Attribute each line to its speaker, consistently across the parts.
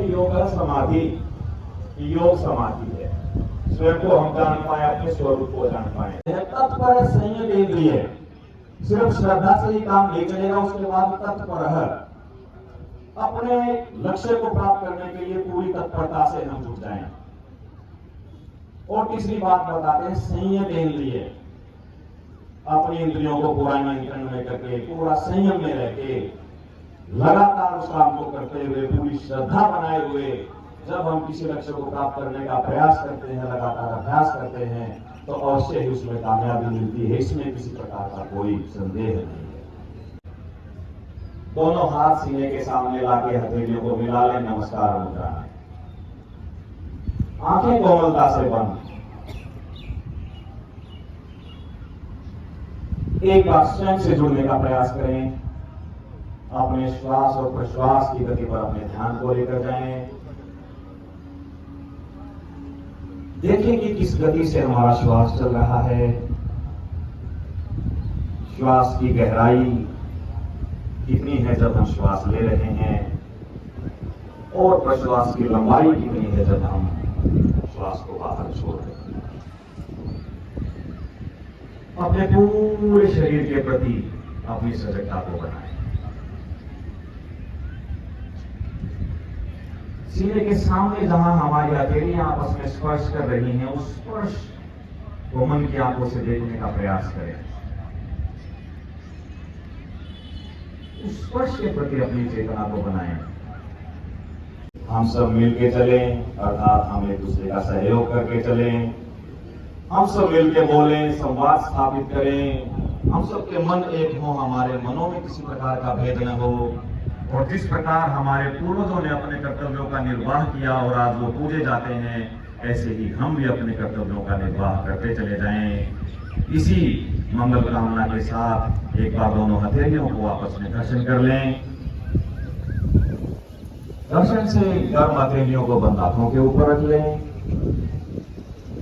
Speaker 1: योग है समाधि, योग समाधि है। स्वयं को हम जान पाए, अपने स्वरूप को जान पाए। तत्पर संयम इंद्रिय, सिर्फ श्रद्धा से ही काम नहीं चलेगा, उसके बाद तत्पर है। अपने लक्ष्य को प्राप्त करने के लिए पूरी तत्परता से हम जुट जाएं। और तीसरी बात बताते हैं संयम इंद्रिय, अपनी इंद्रियों को पूरा नियंत्रण में करके, पूरा संयम में रहकर लगातार उस काम को करते हुए, पूरी श्रद्धा बनाए हुए जब हम किसी लक्ष्य को प्राप्त करने का प्रयास करते हैं, लगातार अभ्यास करते हैं, तो अवश्य ही उसमें कामयाबी मिलती है। इसमें किसी प्रकार का कोई संदेह नहीं है। दोनों हाथ सीने के सामने लाके हथेलियों को मिला लें, नमस्कार मुद्रा में, आंखें कोमलता से बंद। एक बार स्वयं से जुड़ने का प्रयास करें। अपने श्वास और प्रश्वास की गति पर अपने ध्यान को लेकर जाएं। देखें कि किस गति से हमारा श्वास चल रहा है, श्वास की गहराई कितनी है जब हम श्वास ले रहे हैं, और प्रश्वास की लंबाई कितनी है जब हम श्वास को बाहर छोड़ रहे हैं। अपने पूरे शरीर के प्रति अपनी सजगता को बनाएं। सीने के सामने जहां हमारी हथेलियां आपस में स्पर्श कर रही हैं, उस स्पर्श को मन की आंखों से देखने का प्रयास करें। उस स्पर्श के प्रति अपनी चेतना को बनाएं। हम सब मिलके चलें, अर्थात हम एक दूसरे का सहयोग करके चलें। हम सब मिलके बोलें, संवाद स्थापित करें। हम सबके मन एक हो, हमारे मनों में किसी प्रकार का भेद न हो। और जिस प्रकार हमारे पूर्वजों ने अपने कर्तव्यों का निर्वाह किया और आज वो पूजे जाते हैं, ऐसे ही हम भी अपने कर्तव्यों का निर्वाह करते चले जाएं। इसी मंगल कामना के साथ एक बार दोनों हथेलियों को आपस में घर्षण कर लें। घर्षण से गर्म हथेलियों को बंद आंखों के ऊपर रख लें।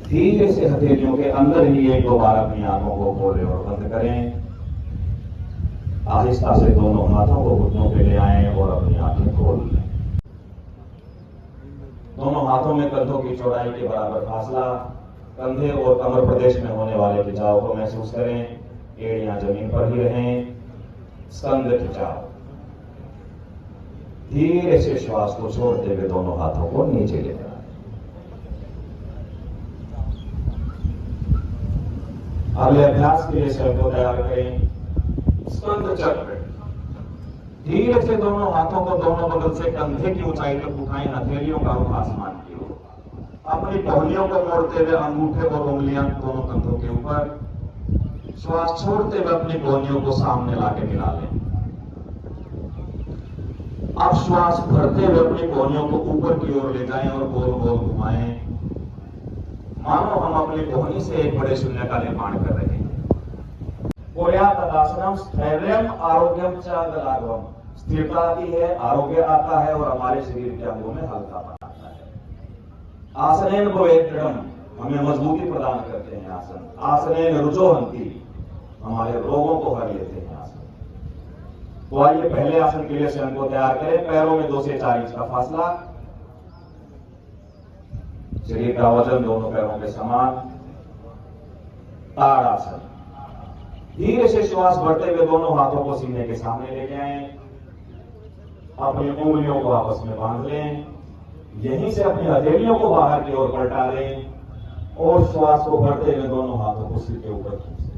Speaker 1: धीरे से हथेलियों के अंदर ही एक दो बार अपनी आंखों को खोलें और बंद करें। आहिस्ता से दोनों हाथों को घुटनों पे ले आएं और अपनी आंखें खोल लें। दोनों हाथों में कंधों की चौड़ाई के बराबर फासला, कंधे और कमर प्रदेश में होने वाले खिंचाव को महसूस करें। एड़ियां जमीन पर ही रहें। स्कंध खिंचाव। धीरे से श्वास को छोड़ते हुए दोनों हाथों को नीचे ले जाएं। अगले अभ्यास के लिए स्वयं को तैयार करें। स्कंध चक्र। धीरे से दोनों हाथों को दोनों बगल से कंधे की ऊंचाई तक उठाएं। हथेलियों का रुख आसमान की ओर। अपनी पहलियों को मोड़ते हुए अंगूठे और उंगलियां दोनों कंधों के ऊपर। श्वास छोड़ते हुए अपनी पहलियों को सामने लाके मिला लें। अब श्वास भरते हुए अपनी पहलियों को ऊपर की ओर ले जाएं और गोल गोल घुमाएं। मानो हम अपनी कोहनी से एक बड़े शून्य का निर्माण कर रहे हैं। कोया तदासनम स्थैर्यम आरोग्यम च गलागवम। स्थिरता आती है, आरोग्य आता है और हमारे शरीर के अंगों में हल्कापन आता है। आसनेन भवेत् दृढ़म्, हमें मजबूती प्रदान करते हैं आसन। आसनेन रुजोहन्ति, हमारे रोगों को हर लेते हैं आसन। तो आइए पहले आसन के लिए स्वयं को तैयार करें। पैरों में 2 से 4 इंच का फासला। शरीर का वजन दोनों पैरों के समान। ताड़ासन। धीरे से श्वास भरते हुए दोनों हाथों को सीने के सामने लेके आएं। अपनी उंगलियों को आपस में बांध लें। यहीं से अपनी हथेलियों को बाहर की ओर पलटा लें और श्वास को भरते हुए दोनों हाथों को सिर के ऊपर खींच लें।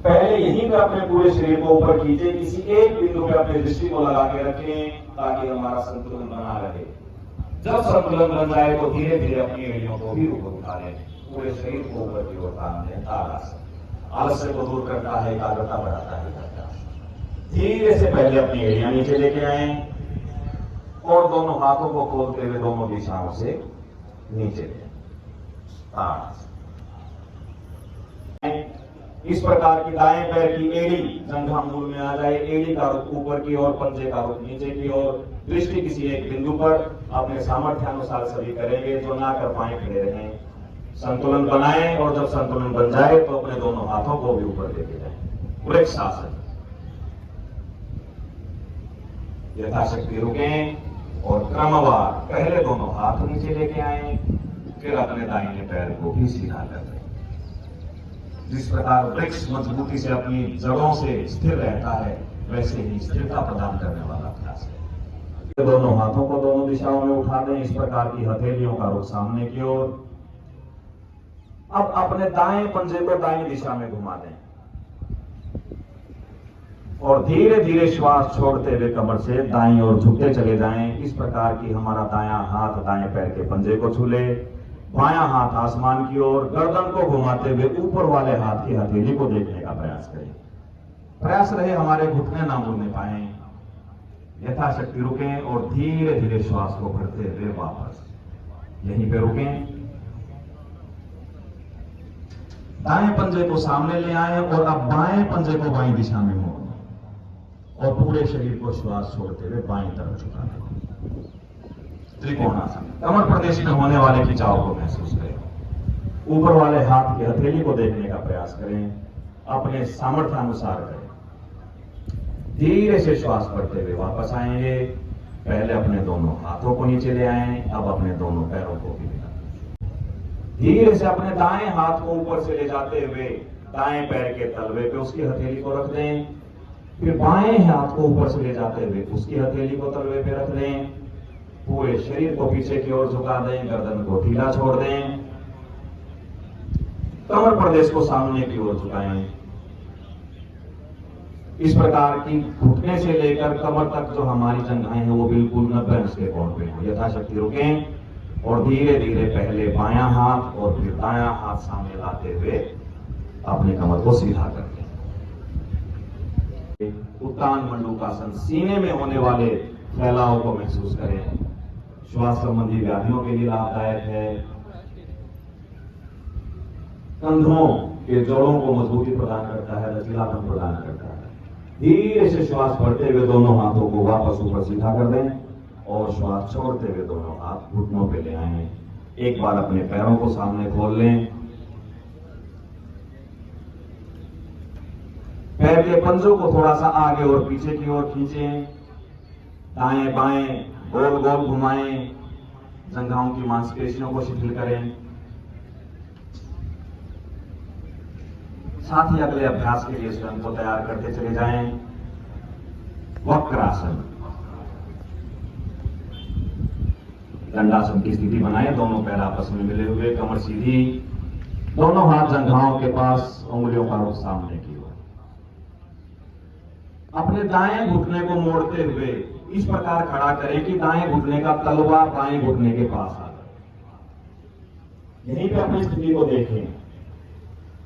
Speaker 1: पहले यहीं पर अपने पूरे शरीर को ऊपर खींचे। किसी एक बिंदु पे अपनी दृष्टि को लगा के रखें ताकि हमारा संतुलन बना रहे। जब संतुलन बन जाए तो धीरे धीरे अपनी एड़ियों को भी ऊपर उठा लें। पूरे शरीर को ऊपर की ओर तान लें। ताड़ासन आलस्य को दूर करता है, एकाग्रता बढ़ाता है। धीरे से पहले अपनी एड़ियां नीचे लेके आए और दोनों हाथों को खोलते हुए दोनों दिशाओं से नीचे ले। इस प्रकार की दाएं पैर की एड़ी जंघा मूल में आ जाए। एड़ी का रुख ऊपर की ओर, पंजे का रुख नीचे की ओर। दृष्टि किसी एक बिंदु पर। अपने सामर्थ्यानुसार सभी करेंगे, जो ना कर पाए खड़े रहें। संतुलन बनाएं और जब संतुलन बन जाए तो अपने दोनों हाथों को भी ऊपर लेके जाएं। वृक्षासन। यथाशक्ति रुकें। और क्रमवार पहले दोनों हाथ नीचे लेके आए, फिर अपने दाहिने पैर को भी सीधा कर दें। जिस प्रकार वृक्ष मजबूती से अपनी जड़ों से स्थिर रहता है, वैसे ही स्थिरता प्रदान करने वाला अभ्यास है। दोनों हाथों को दोनों दिशाओं में उठा दें, इस प्रकार की हथेलियों का रुख सामने की ओर। अब अपने दाएं पंजे को दाएं दिशा में घुमा दें और धीरे धीरे श्वास छोड़ते हुए कमर से दाईं ओर झुकते चले जाएं। इस प्रकार की हमारा दायां हाथ दाएं पैर के पंजे को छू ले, बायां हाथ आसमान की ओर, गर्दन को घुमाते हुए ऊपर वाले हाथ की हथेली को देखने का प्रयास करें। प्रयास रहे हमारे घुटने ना मुड़ने पाए। यथाशक्ति रुकें और धीरे धीरे श्वास को भरते हुए वापस यहीं पे रुकें। दाएं पंजे को सामने ले आए और अब बाएं पंजे को बाईं दिशा में मोड़ें और पूरे शरीर को श्वास छोड़ते हुए बाईं तरफ झुका दें। त्रिकोणासन। कमर प्रदेश में होने वाले खिंचाव को महसूस करें। ऊपर वाले हाथ की हथेली को देखने का प्रयास करें, अपने सामर्थ्य अनुसार करें। धीरे से श्वास भरते हुए वापस आएंगे। पहले अपने दोनों हाथों को नीचे ले आए, अब अपने दोनों पैरों को भी ले। धीरे से अपने दाएं हाथ को ऊपर से ले जाते हुए दाएं पैर के तलवे पे उसकी हथेली को रख दें। फिर बाएं हाथ को ऊपर से ले जाते हुए उसकी हथेली को तलवे पे रख दें। पूरे शरीर को पीछे की ओर झुका दें, गर्दन को ढीला छोड़ दें। कमर प्रदेश को सामने की ओर झुकाएं। इस प्रकार की घुटने से लेकर कमर तक जो हमारी जंघाएं हैं वो बिल्कुल 90 अंश के कोण पे हो। यथाशक्ति रुकें और धीरे धीरे पहले बायां हाथ और फिर दायां हाथ सामने लाते हुए अपने कमर को सीधा कर दें। उत्तान मंडूकासन। सीने में होने वाले फैलाव को महसूस करें। श्वास संबंधी व्याधियों के लिए लाभदायक है। कंधों के जोड़ों को मजबूती प्रदान करता है, लचीलापन प्रदान करता है। धीरे से श्वास भरते हुए दोनों हाथों को वापस ऊपर सीधा कर दें और श्वास छोड़ते हुए दोनों हाथ घुटनों पे ले आए। एक बार अपने पैरों को सामने खोल लें। पैर के पंजों को थोड़ा सा आगे और पीछे की ओर खींचें। दाएं बाएं गोल गोल घुमाएं। जंघाओं की मांसपेशियों को शिथिल करें। साथ ही अगले अभ्यास के लिए स्वयं को तैयार करते चले जाएं। वक्रासन। दंडासन की स्थिति बनाएं। दोनों पैर आपस में मिले हुए, कमर सीधी, दोनों हाथ जंघाओं के पास, उंगलियों का रुख सामने की ओर। अपने दाएं घुटने को मोड़ते हुए इस प्रकार खड़ा करें कि दाएं घुटने का तलवा बाएं घुटने के पास आ जाए। यहीं पे अपनी स्थिति को देखें।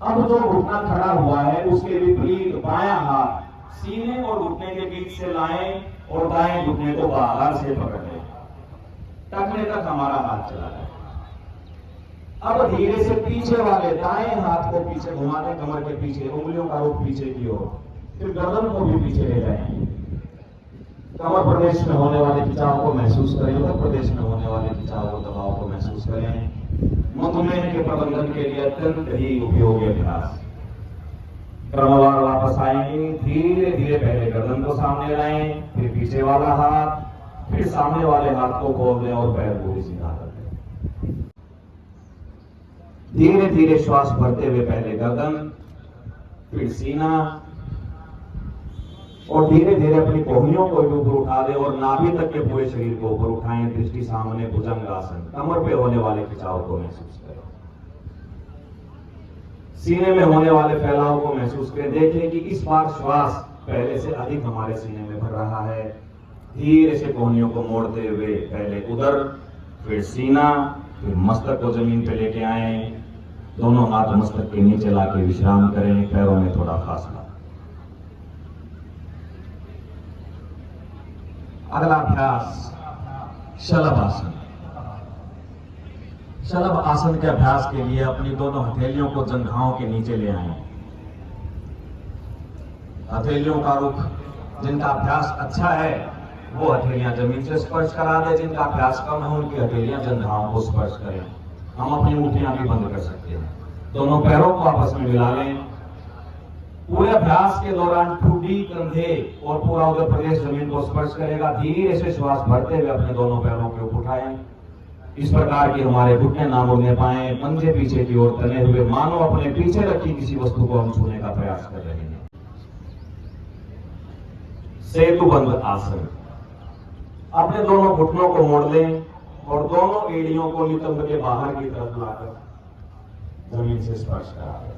Speaker 1: अब जो घुटना खड़ा हुआ है उसके विपरीत बायां हाथ सीने और घुटने के बीच से लाएं और दाएं घुटने को बाहर से पकड़ लें। टखने तक हमारा हाथ चला जाए। अब धीरे से पीछे वाले दाएं हाथ को पीछे घुमा दें, कमर के पीछे, उंगलियों का रुख पीछे की ओर, फिर गर्दन को भी पीछे ले जाएं। कमर प्रदेश में होने वाले खिंचाव को महसूस करें। उदर प्रदेश में होने वाले खिंचाव और दबाव को महसूस करें। मधुमेह के प्रबंधन के लिए अत्यंत ही उपयोगी अभ्यास। क्रमवार वापस आएंगे। धीरे धीरे पहले गर्दन को सामने लाएं, फिर पीछे वाला हाथ, फिर सामने वाले हाथ को खोल दें और पैर को भी सीधा कर दें। धीरे धीरे श्वास भरते हुए पहले गर्दन, फिर सीना और धीरे धीरे अपनी कोहनियों को भी ऊपर उठा दें और नाभि तक के पूरे शरीर को ऊपर उठाएं। दृष्टि सामने, भुजंगासन। कमर पे होने वाले खिंचाव को महसूस करें। सीने में होने वाले फैलाव को महसूस करें। देखें कि इस बार श्वास पहले से अधिक हमारे सीने में भर रहा है। धीरे से कोहनियों को मोड़ते हुए पहले उदर, फिर सीना, फिर मस्तक को जमीन पे लेके आए। दोनों हाथ मस्तक के नीचे लाके विश्राम करें। पैरों में थोड़ा फासला। अगला अभ्यास शलभ आसन। शलभ आसन के अभ्यास के लिए अपनी दोनों हथेलियों को जंघाओं के नीचे ले आएं। हथेलियों का रुख, जिनका अभ्यास अच्छा है वो हथेलियां जमीन से स्पर्श करा दे। जिनका अभ्यास कम है उनकी हथेलियां जंघाओं को स्पर्श करें। हम अपनी मुट्ठियां भी बंद कर सकते हैं। दोनों पैरों को आपस में मिला लें। पूरे अभ्यास के दौरान ठुड्डी, कंधे और पूरा उदर प्रदेश जमीन को स्पर्श करेगा। धीरे से श्वास भरते हुए अपने दोनों पैरों के ऊपर उठाएं। इस प्रकार की हमारे घुटने ना मुड़ने पाए, पंजे पीछे की ओर तने हुए, मानो अपने पीछे रखी किसी वस्तु को हम छूने का प्रयास कर रहे हैं। सेतुबंध आसन। अपने दोनों घुटनों को मोड़ लें और दोनों एड़ियों को नितंब के बाहर की तरफ लाकर जमीन से स्पर्श करा दें।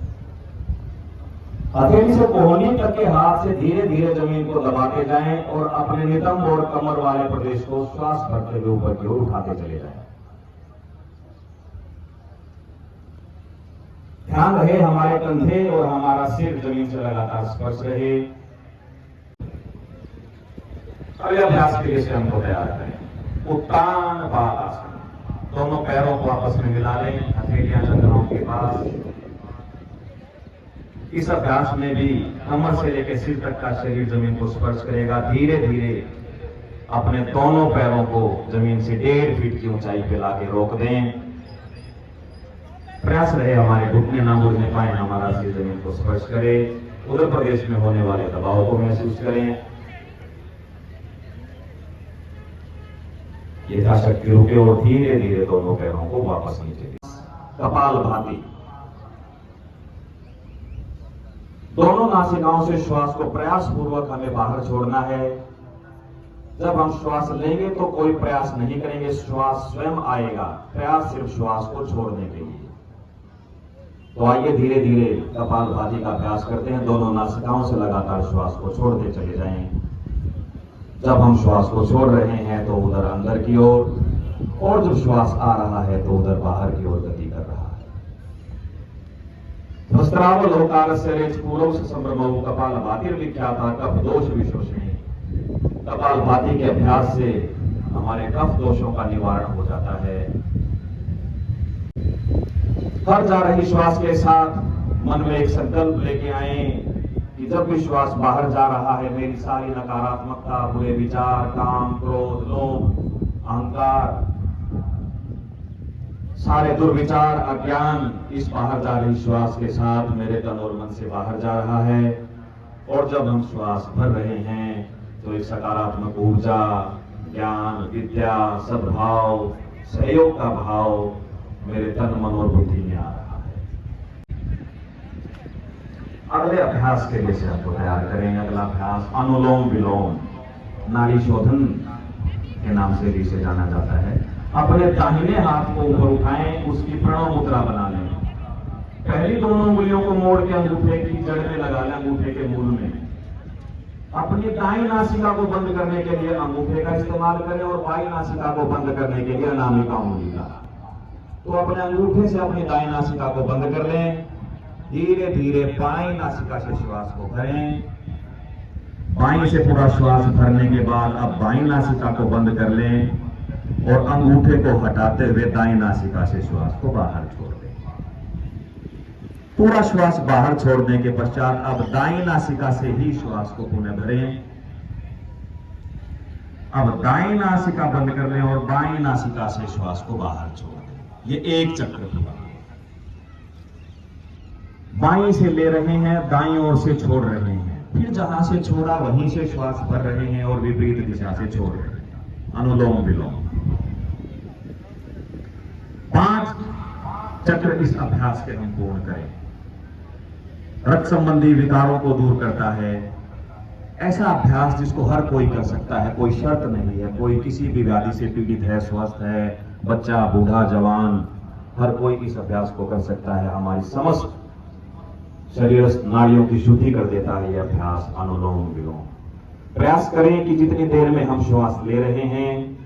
Speaker 1: हथेली से कोहनी तक के हाथ से धीरे धीरे जमीन को दबाते जाएं और अपने नितंब और कमर वाले प्रदेश को श्वास भरते हुए ऊपर की ओर उठाते चले जाएं। ध्यान रहे हमारे कंधे और हमारा सिर जमीन से लगातार स्पर्श रहे। अगले अभ्यास के लिए स्वयं को तैयार करें। उत्तान पाद आसन। दोनों पैरों को आपस में मिला लें, हथेलियां जंघों के पास। इस अभ्यास में भी कमर से लेकर सिर तक का शरीर जमीन को स्पर्श करेगा। धीरे धीरे अपने दोनों पैरों को जमीन से 1.5 फीट की ऊंचाई पे लाके रोक दें। प्रयास रहे हमारे घुटने ना मुड़ने पाए, हमारा सिर जमीन को स्पर्श करे। उदर प्रदेश में होने वाले दबाव को महसूस करें। यथाशक्ति रुके और धीरे धीरे दोनों पैरों को वापस नीचे। कपालभाति। दोनों नासिकाओं से श्वास को प्रयास पूर्वक हमें बाहर छोड़ना है। जब हम श्वास लेंगे तो कोई प्रयास नहीं करेंगे, श्वास स्वयं आएगा। प्रयास सिर्फ श्वास को छोड़ने के लिए। तो आइए धीरे धीरे कपालभाति का अभ्यास करते हैं। दोनों नासिकाओं से लगातार श्वास को छोड़ते चले जाएं। जब हम श्वास को छोड़ रहे हैं तो उधर अंदर की ओर, और जब श्वास आ रहा है तो उधर बाहर की ओर गति कर रहा है। वस्त्रावलोकारस्य रेचपूरौ संभ्रमौ कपालभातिर्विख्याता कफ दोष विशोषणे। कपालभाति के अभ्यास से हमारे कफ दोषों का निवारण हो जाता है। हर जा रही श्वास के साथ मन में एक संकल्प लेके आए कि जब भी श्वास बाहर जा रहा है, मेरी सारी नकारात्मकता, बुरे विचार, काम, क्रोध, लोभ, अहंकार, सारे दुर्विचार, अज्ञान इस बाहर जा रही श्वास के साथ मेरे तन और मन से बाहर जा रहा है। और जब हम श्वास भर रहे हैं तो एक सकारात्मक ऊर्जा, ज्ञान, विद्या, सद्भाव, सहयोग का भाव मेरे तन, मन और बुद्धि में आ रहा है। अगले अभ्यास के लिए हमको तैयार करेंगे। अगला अभ्यास अनुलोम विलोम, नाड़ी शोधन के नाम से भी इसे जाना जाता है। अपने दाहिने हाथ को ऊपर उठाएं, उसकी प्रणव मुद्रा बना लें। पहली दोनों उंगलियों को मोड़ के अंगूठे की जड़ में लगा लें, अंगूठे के मूल में। अपनी दाई नासिका को बंद करने के लिए अंगूठे का इस्तेमाल करें और बाई नासिका को बंद करने के लिए अनामिका उंगली का। तो अपने अंगूठे से अपनी दाई नासिका को बंद कर लें। धीरे धीरे बाई नासिका से श्वास को भरें। बाई से पूरा श्वास भरने के बाद अब बाई नासिका को बंद कर लें और अंगूठे को हटाते हुए दाई नासिका से श्वास को बाहर छोड़ दें। पूरा श्वास बाहर छोड़ने के पश्चात अब दाई नासिका से ही श्वास को पुनः भरें। अब दाई नासिका बंद कर लें और बाई नासिका से श्वास को बाहर छोड़ दें। ये एक चक्र हुआ। बाईं से ले रहे हैं, दाईं ओर से छोड़ रहे हैं, फिर जहां से छोड़ा वहीं से श्वास भर रहे हैं और विपरीत दिशा से छोड़ रहे हैं। अनुलोम विलोम 5 चक्र इस अभ्यास के हम पूर्ण करें। रक्त संबंधी विकारों को दूर करता है। ऐसा अभ्यास जिसको हर कोई कर सकता है, कोई शर्त नहीं है। कोई किसी भी व्याधि से पीड़ित है, स्वस्थ है, बच्चा, बूढ़ा, जवान, हर कोई इस अभ्यास को कर सकता है। हमारी समस्त शरीर नाड़ियों की शुद्धि कर देता है यह अभ्यास अनुलोम विलोम। प्रयास करें कि जितनी देर में हम श्वास ले रहे हैं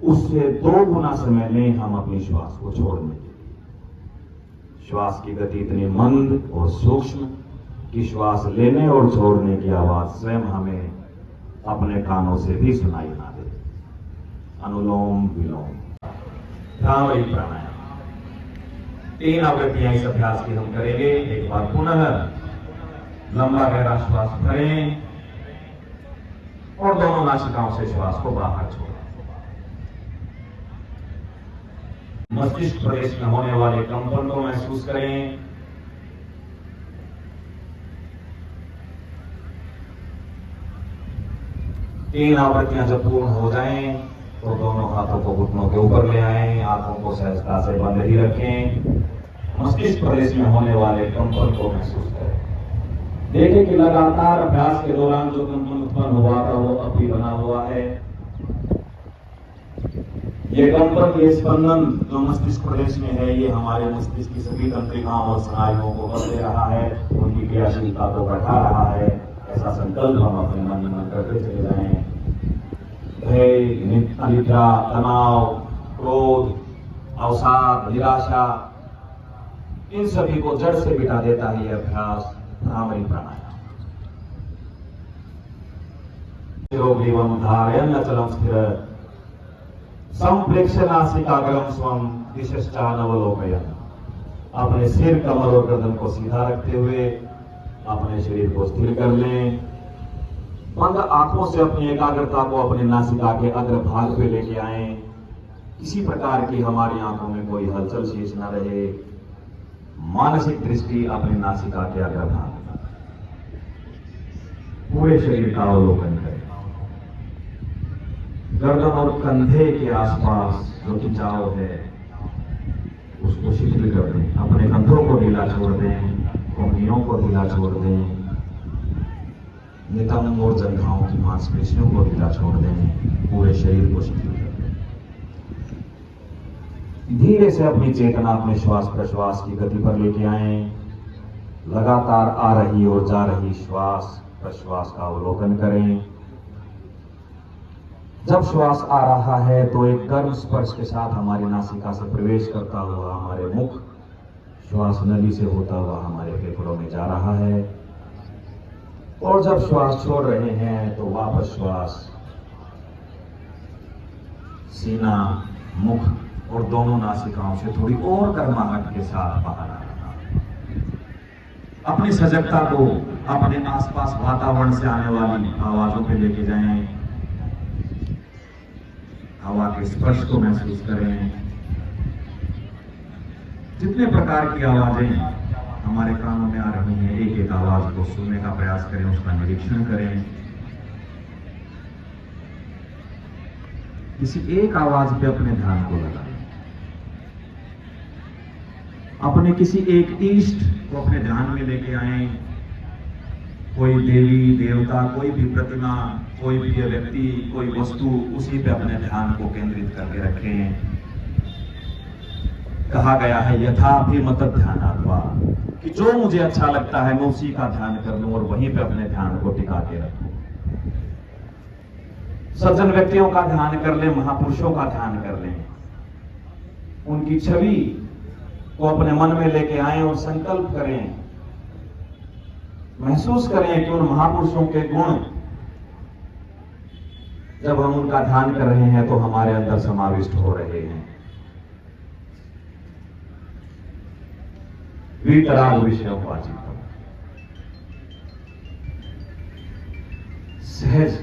Speaker 1: उससे 2 गुना समय में हम अपनी श्वास को छोड़ने के लिए। श्वास की गति इतनी मंद और सूक्ष्म कि श्वास लेने और छोड़ने की आवाज स्वयं हमें अपने कानों से भी सुनाई ना दे। अनुलोम विलोम, भ्रामरी प्राणायाम। 3 आवृत्तियां इस अभ्यास की हम करेंगे। एक बार पुनः लंबा गहरा श्वास भरें और दोनों नासिकाओं से श्वास को बाहर छोड़ें। मस्तिष्क प्रदेश में होने वाले कंपन को महसूस करें। 3 आवृत्तियां जब पूर्ण हो जाएं तो दोनों हाथों को घुटनों के ऊपर ले आएं, आंखों को सहजता से बंद ही रखें, मस्तिष्क प्रदेश में होने वाले कंपन को महसूस करें। देखें कि लगातार अभ्यास के दौरान जो कंपन उत्पन्न हुआ था वो अब भी बना हुआ है। ये कंपन, ये स्पंदन जो मस्तिष्क प्रदेश में है, ये हमारे मस्तिष्क की सभी तंत्रिकाओं और स्नायुओं को बदल रहा है, उनकी क्रियाशीलता को बढ़ा रहा है। ऐसा संकल्प हम अपने मन में करते चले जाएं। भय, अनिद्रा, तनाव, क्रोध, अवसाद, निराशा, इन सभी को जड़ से मिटा देता है यह अभ्यास भ्रामरी प्राणायाम। शिरोग्रीवं धारयन् अचलं स्थिर संप्रेक्ष्य नासिकाग्रं स्वं दिशश्चानवलोकयन्। अपने सिर, कमर और गर्दन को सीधा रखते हुए अपने शरीर को स्थिर कर लें। बंद आंखों से अपनी एकाग्रता को अपने नासिका के अग्रभाग पे लेके आए। किसी प्रकार की हमारी आंखों में कोई हलचल शेष न रहे। मानसिक दृष्टि अपनी नासिका के अग्रभाग, पूरे शरीर का अवलोकन करें। गर्दन और कंधे के आसपास जो खिंचाव है उसको शिथिल कर दें। अपने कंधों को ढीला छोड़ दें, कोहनियों को ढीला छोड़ दें, नितंब और जंघाओं की मांसपेशियों को ढीला छोड़ दें, पूरे शरीर को शिथिल कर दें। धीरे से अपनी चेतना अपने श्वास प्रश्वास की गति पर लेके आएं। लगातार आ रही और जा रही श्वास प्रश्वास का अवलोकन करें। जब श्वास आ रहा है तो एक गर्म स्पर्श के साथ हमारी नासिका से प्रवेश करता हुआ हमारे मुख, श्वास नली से होता हुआ हमारे फेफड़ों में जा रहा है। और जब श्वास छोड़ रहे हैं तो वापस श्वास सीना, मुख और दोनों नासिकाओं से थोड़ी और गर्माहट के साथ बाहर आ रहा है। अपनी सजगता को अपने आसपास वातावरण से आने वाली आवाजों पे लेके जाएं। हवा के स्पर्श को महसूस करें। जितने प्रकार की आवाजें हमारे कानों में आ रही हैं, एक एक आवाज को सुनने का प्रयास करें, उसका निरीक्षण करें। किसी एक आवाज पे अपने ध्यान को लगाएं। अपने किसी एक इष्ट को अपने ध्यान में लेके आए। कोई देवी देवता, कोई भी प्रतिमा, कोई भी व्यक्ति, कोई वस्तु, उसी पे अपने ध्यान को केंद्रित करके रखें। कहा गया है यथाभिमत ध्यानात्वा, कि जो मुझे अच्छा लगता है मैं उसी का ध्यान कर लूं और वहीं पे अपने ध्यान को टिका के रखूं। सज्जन व्यक्तियों का ध्यान कर लें, महापुरुषों का ध्यान कर लें, उनकी छवि को अपने मन में लेके आए और संकल्प करें, महसूस करें कि उन महापुरुषों के गुण जब हम उनका ध्यान कर रहे हैं तो हमारे अंदर समाविष्ट हो रहे हैं। वीतराग विषयों को आजीत करो। सहज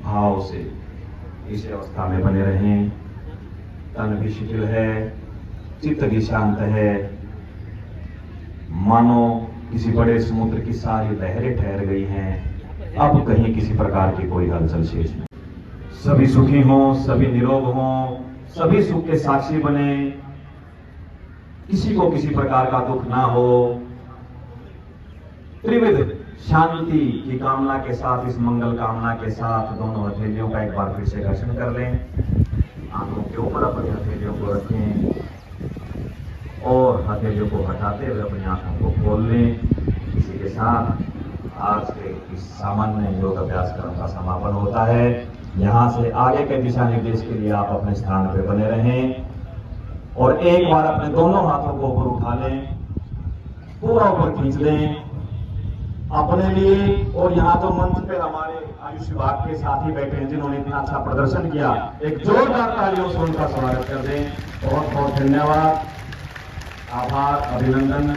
Speaker 1: भाव से इस अवस्था में बने रहें। तन भी शिथिल है, चित्त भी शांत है, मानो किसी बड़े समुद्र की सारी लहरें ठहर गई हैं। अब कहीं किसी प्रकार की कोई हलचल शेष नहीं। सभी सुखी हों, सभी निरोग हों, सभी सुख के साक्षी बने, किसी को किसी प्रकार का दुख ना हो। त्रिविध शांति की कामना के साथ, इस मंगल कामना के साथ दोनों हथेलियों का एक बार फिर से घर्षण कर लें। आंखों के ऊपर अपनी हथेलियों को रखें और हथेलियों को हटाते हुए अपनी आंखों को खोल लें। इसी के साथ आज के इस सामान्य योग अभ्यास क्रम का समापन होता है। यहाँ से आगे के दिशा निर्देश के लिए आप अपने स्थान पर बने रहें और एक बार अपने दोनों हाथों को ऊपर उठा लें, पूरा ऊपर खींच लें अपने लिए। और यहाँ जो मंच पे हमारे आयुष विभाग के साथी बैठे हैं जिन्होंने इतना अच्छा प्रदर्शन किया, एक जोरदार तालियों से उनका स्वागत कर दें। बहुत बहुत धन्यवाद, आभार, अभिनंदन।